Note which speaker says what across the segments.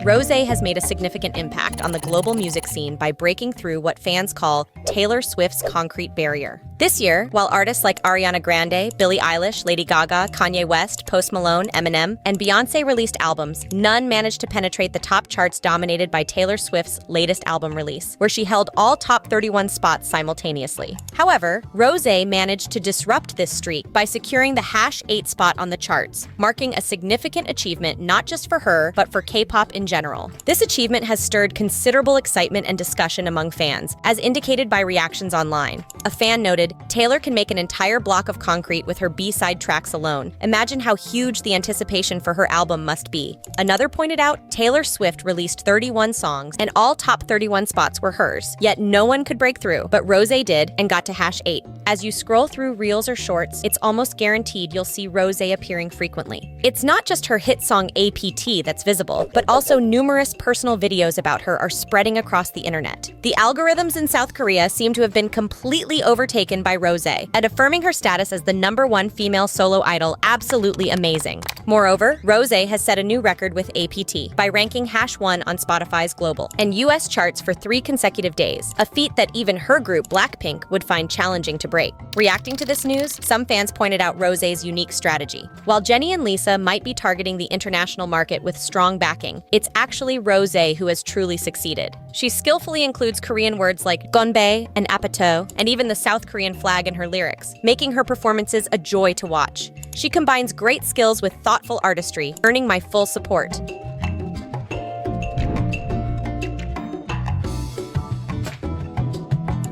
Speaker 1: Rosé has made a significant impact on the global music scene by breaking through what fans call Taylor Swift's concrete barrier. This year, while artists like Ariana Grande, Billie Eilish, Lady Gaga, Kanye West, Post Malone, Eminem, and Beyoncé released albums, none managed to penetrate the top charts dominated by Taylor Swift's latest album release, where she held all top 31 spots simultaneously. However, Rosé managed to disrupt this streak by securing the #8 spot on the charts, marking a significant achievement not just for her, but for K-pop in general. This achievement has stirred considerable excitement and discussion among fans, as indicated by reactions online. A fan noted, "Taylor can make an entire block of concrete with her B-side tracks alone. Imagine how huge the anticipation for her album must be." Another pointed out, Taylor Swift released 31 songs, and all top 31 spots were hers. Yet no one could break through, but Rosé did and got to #8. As you scroll through reels or shorts, it's almost guaranteed you'll see Rosé appearing frequently. It's not just her hit song APT that's visible, but also numerous personal videos about her are spreading across the internet. The algorithms in South Korea seem to have been completely overtaken by Rosé, and affirming her status as the #1 female solo idol absolutely amazing. Moreover, Rosé has set a new record with APT by ranking #1 on Spotify's global and US charts for 3 consecutive days, a feat that even her group BLACKPINK would find challenging to break. Reacting to this news, some fans pointed out Rosé's unique strategy. While Jennie and Lisa might be targeting the international market with strong backing, it's actually Rosé who has truly succeeded. She skillfully includes Korean words like gonbae and apato, and even the South Korean flag in her lyrics, making her performances a joy to watch. She combines great skills with thoughtful artistry, earning my full support.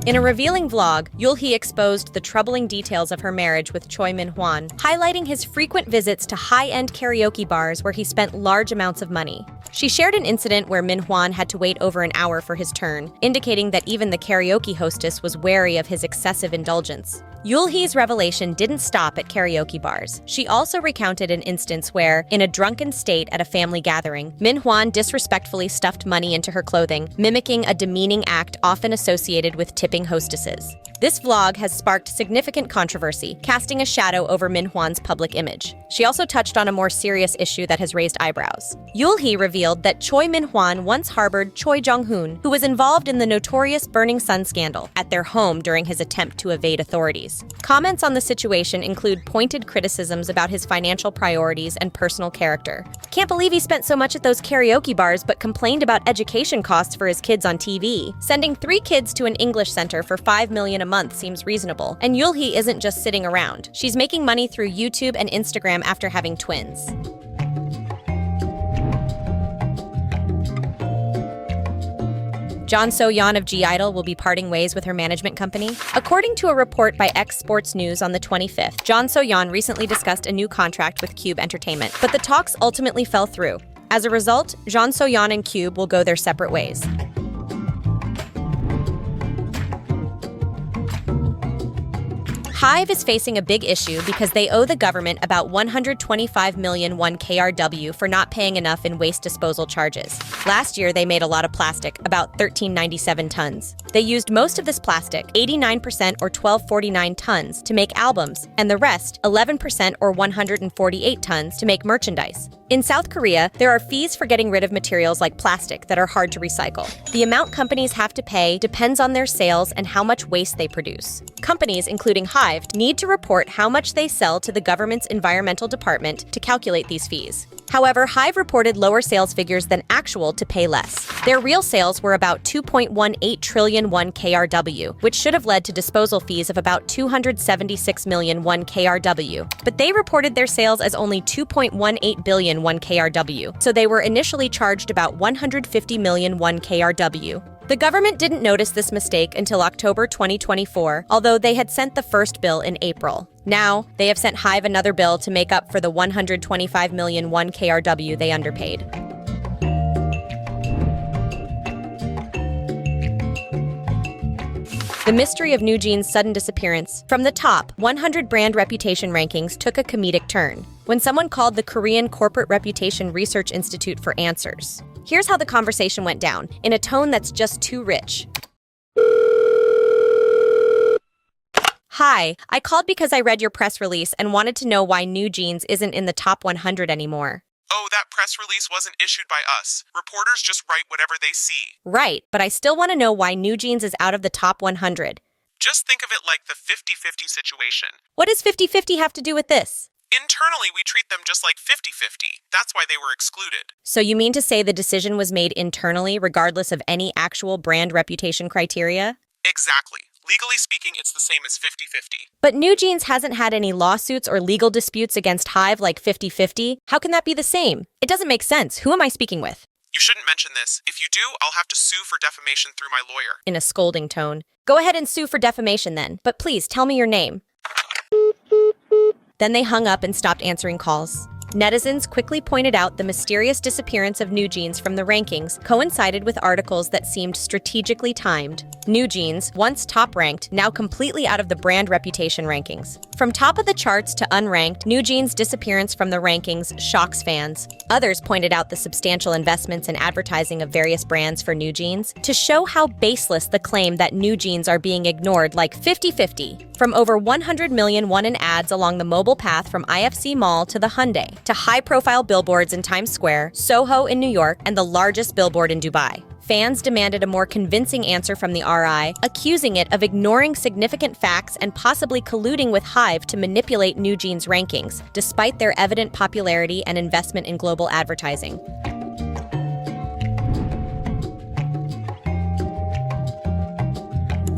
Speaker 1: In a revealing vlog, Yulhee exposed the troubling details of her marriage with Choi Minhwan, highlighting his frequent visits to high-end karaoke bars where he spent large amounts of money. She shared an incident where Minhwan had to wait over an hour for his turn, indicating that even the karaoke hostess was wary of his excessive indulgence. Yulhee's revelation didn't stop at karaoke bars. She also recounted an instance where, in a drunken state at a family gathering, Minhwan disrespectfully stuffed money into her clothing, mimicking a demeaning act often associated with tipping hostesses. This vlog has sparked significant controversy, casting a shadow over Minhwan's public image. She also touched on a more serious issue that has raised eyebrows. Yulhee revealed that Choi Minhwan once harbored Choi Jong-hoon, who was involved in the notorious Burning Sun scandal, at their home during his attempt to evade authorities. Comments on the situation include pointed criticisms about his financial priorities and personal character. "Can't believe he spent so much at those karaoke bars but complained about education costs for his kids on TV. Sending 3 kids to an English center for $5 million a month seems reasonable. And Yulhee isn't just sitting around. She's making money through YouTube and Instagram after having twins." Jeon Soyeon of I-DLE will be parting ways with her management company. According to a report by X Sports News on the 25th, Jeon Soyeon recently discussed a new contract with Cube Entertainment, but the talks ultimately fell through. As a result, Jeon Soyeon and Cube will go their separate ways. HYBE is facing a big issue because they owe the government about 125 million won KRW for not paying enough in waste disposal charges. Last year, they made a lot of plastic, about 1397 tons. They used most of this plastic, 89% or 1249 tons, to make albums, and the rest, 11% or 148 tons, to make merchandise. In South Korea, there are fees for getting rid of materials like plastic that are hard to recycle. The amount companies have to pay depends on their sales and how much waste they produce. Companies, including HYBE, need to report how much they sell to the government's environmental department to calculate these fees. However, HYBE reported lower sales figures than actual to pay less. Their real sales were about 2.18 trillion won KRW, which should have led to disposal fees of about 276 million won KRW. But they reported their sales as only 2.18 billion won KRW, so they were initially charged about 150 million won KRW. The government didn't notice this mistake until October 2024, although they had sent the first bill in April. Now, they have sent HYBE another bill to make up for the 125 million won KRW they underpaid. The mystery of NewJeans' sudden disappearance from the top 100 brand reputation rankings took a comedic turn when someone called the Korean Corporate Reputation Research Institute for answers. Here's how the conversation went down, in a tone that's just too rich. "Hi, I called because I read your press release and wanted to know why NewJeans isn't in the top 100 anymore."
Speaker 2: Oh, that That press release wasn't issued by us. Reporters just write whatever they see.
Speaker 1: Right, but I still want to know why NewJeans is out of the top 100.
Speaker 2: Just think of it like the 50-50 situation.
Speaker 1: What does 50-50 have to do with this?
Speaker 2: Internally, we treat them just like 50-50. That's why they were excluded.
Speaker 1: So you mean to say the decision was made internally regardless of any actual brand reputation criteria?
Speaker 2: Exactly. Legally speaking, it's the same as 50-50.
Speaker 1: But NewJeans hasn't had any lawsuits or legal disputes against HYBE like 50-50. How can that be the same? It doesn't make sense. Who am I speaking with?
Speaker 2: You shouldn't mention this. If you do, I'll have to sue for defamation through my lawyer.
Speaker 1: In a scolding tone. Go ahead and sue for defamation then, but please tell me your name. Then they hung up and stopped answering calls. Netizens quickly pointed out the mysterious disappearance of NewJeans from the rankings coincided with articles that seemed strategically timed. NewJeans, once top-ranked, now completely out of the brand reputation rankings. From top of the charts to unranked, NewJeans' disappearance from the rankings shocks fans. Others pointed out the substantial investments in advertising of various brands for NewJeans to show how baseless the claim that NewJeans are being ignored like 50-50. From over 100 million won in ads along the mobile path from IFC Mall to the Hyundai, to high-profile billboards in Times Square, Soho in New York, and the largest billboard in Dubai. Fans demanded a more convincing answer from the RI, accusing it of ignoring significant facts and possibly colluding with HYBE to manipulate NewJeans' rankings, despite their evident popularity and investment in global advertising.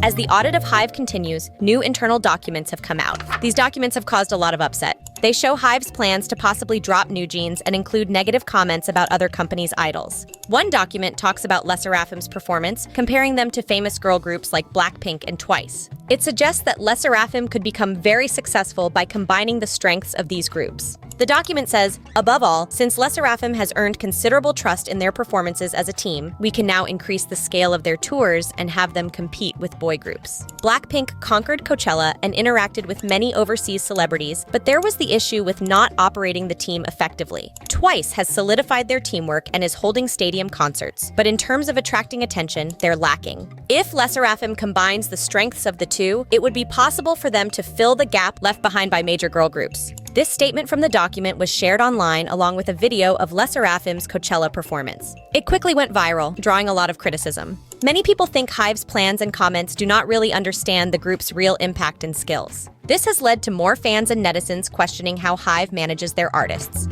Speaker 1: As the audit of HYBE continues, new internal documents have come out. These documents have caused a lot of upset. They show HYBE's plans to possibly drop NewJeans and include negative comments about other companies' idols. One document talks about LesserAFIM's performance, comparing them to famous girl groups like BLACKPINK and TWICE. It suggests that LesserAFIM could become very successful by combining the strengths of these groups. The document says, above all, since LesserAFIM has earned considerable trust in their performances as a team, we can now increase the scale of their tours and have them compete with boy groups. BLACKPINK conquered Coachella and interacted with many overseas celebrities, but there was the issue with not operating the team effectively. TWICE has solidified their teamwork and is holding stadium concerts, but in terms of attracting attention, they're lacking. If LesserAFIM combines the strengths of the two, it would be possible for them to fill the gap left behind by major girl groups. This statement from the document was shared online along with a video of LesserAFIM's Coachella performance. It quickly went viral, drawing a lot of criticism. Many people think HYBE's plans and comments do not really understand the group's real impact and skills. This has led to more fans and netizens questioning how HYBE manages their artists.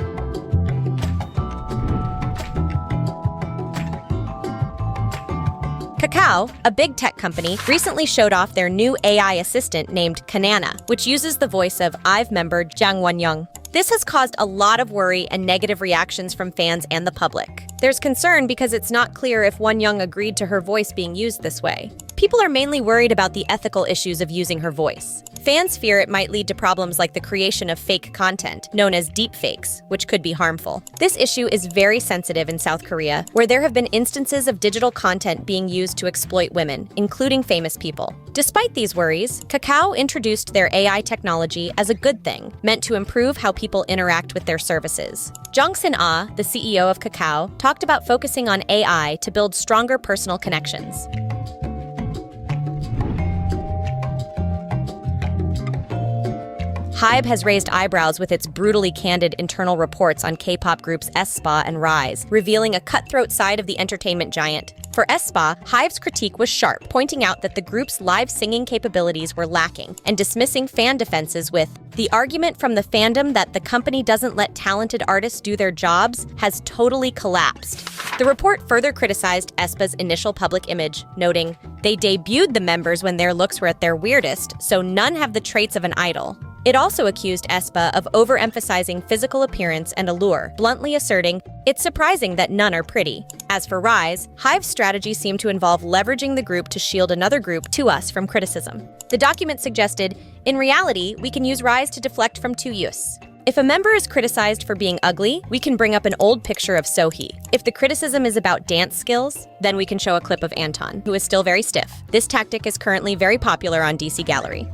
Speaker 1: Kakao, a big tech company, recently showed off their new AI assistant named Kanana, which uses the voice of IVE member Jang Wonyoung. This has caused a lot of worry and negative reactions from fans and the public. There's concern because it's not clear if Wonyoung agreed to her voice being used this way. People are mainly worried about the ethical issues of using her voice. Fans fear it might lead to problems like the creation of fake content, known as deepfakes, which could be harmful. This issue is very sensitive in South Korea, where there have been instances of digital content being used to exploit women, including famous people. Despite these worries, Kakao introduced their AI technology as a good thing, meant to improve how people interact with their services. Jongsin Ah, the CEO of Kakao, talked about focusing on AI to build stronger personal connections. HYBE has raised eyebrows with its brutally candid internal reports on K-pop groups aespa and RIIZE, revealing a cutthroat side of the entertainment giant. For aespa, HYBE's critique was sharp, pointing out that the group's live singing capabilities were lacking, and dismissing fan defenses with, "The argument from the fandom that the company doesn't let talented artists do their jobs has totally collapsed." The report further criticized aespa's initial public image, noting, "They debuted the members when their looks were at their weirdest, so none have the traits of an idol." It also accused aespa of overemphasizing physical appearance and allure, bluntly asserting, "It's surprising that none are pretty." As for RIIZE, HYBE's strategy seemed to involve leveraging the group to shield another group to us from criticism. The document suggested, "In reality, we can use RIIZE to deflect from two use. If a member is criticized for being ugly, we can bring up an old picture of Sohee. If the criticism is about dance skills, then we can show a clip of Anton, who is still very stiff. This tactic is currently very popular on DC Gallery."